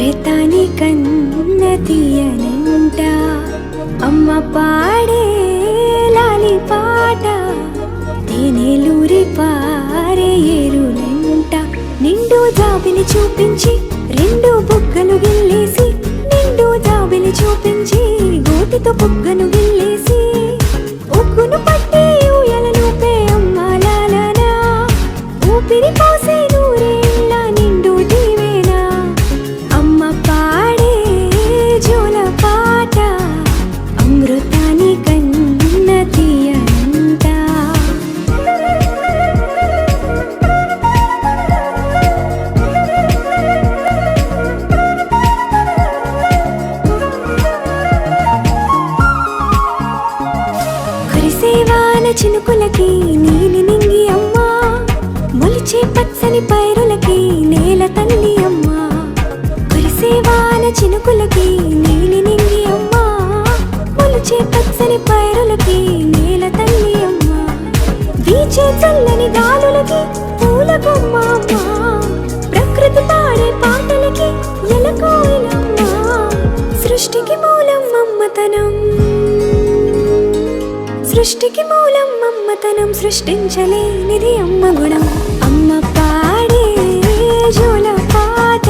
అమృతాని కన్న తీయనంట అమ్మ పాడే లాలి పాట తేనెలూరి పారే ఏరులంట నిండు జాబిలి చూపించి రెండు బుగ్గలు గిల్లేసి నిండు జాబిలి చూపించి గోటితో బుగ్గను గిల్లేసి ఉగ్గును పట్టి ఊయలనుపే అమ్మ లాలనా ఊపిరి పోసే నూరేళ్ళ నిండు దీవేనా అమ్మ పాడే జోల పాట అమృతాని కన్న తీయనంట కురిసేవాన చినుకులకి నీలి నింగి అమ్మా మొలిచే పచ్చని పైరులకి నేల తల్లి అమ్మా కురిసేవాన చినుకులకి నీలి నింగి అమ్మా మొలిచే పచ్చని పైరులకి నేల తల్లి అమ్మా వీచే చల్లని గాలులకి పూల బొమ్మ అమ్మా ప్రకృతి పాడే పాటలకి ఎలకోయిలమ్మా సృష్టికి మూలం మమ్మతనం సృష్టికి మూలం మమ్మతనం సృష్టించలేనిది అమ్మ గుణం అమ్మ పాడే జోల పాట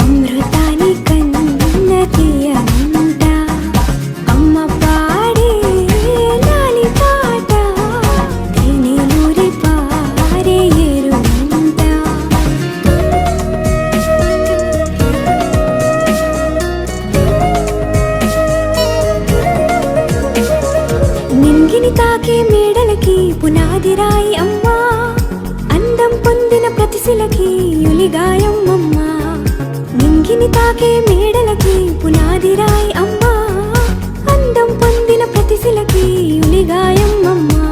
అమృతాని కన్న తీయనంట అమ్మ పాడే లాలి పాట తేనెలూరి పారే ఏరులంట నింగిని తాకే మేడలకి పునాది రాయి అమ్మా అందం పొందిన ప్రతిశిలకి యులిగాయం అమ్మా నింగిని తాకే మేడలకి పునాది రాయి అమ్మా అందం పొందిన ప్రతిశిలకి యులిగాయం అమ్మా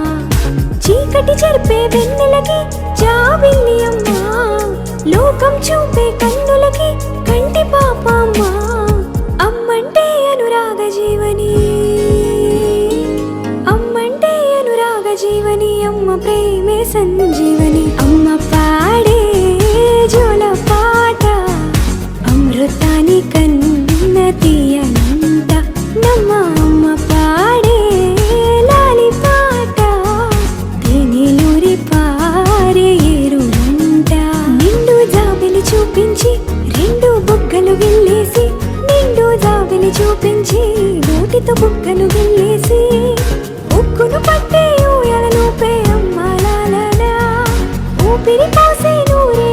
చీకటి చెరిపే వెన్నెలకి జాబిల్లి అమ్మా లోకం చూపే కన్నులకి కంటి పాప అమ్మా అమ్మంటే అనురాగ జీవని జీవని అమ్మ ప్రేమే సంజీవని అమ్మ పాడే జోల పాట అమృతాని కన్న తీయనంట నమ్మ అమ్మ పాడే లాలి పాట తేనెలూరి పారే ఏరులంట నిండు జాబిలి చూపించి రెండు బుగ్గలు గిల్లేసి నిండు జాబిలి చూపించి నోటితో బుగ్గను గిల్లేసి ఉక్కును పట్టే ఊయలనుపే అమ్మ లాలనా ఊపిరి పోసే నూరే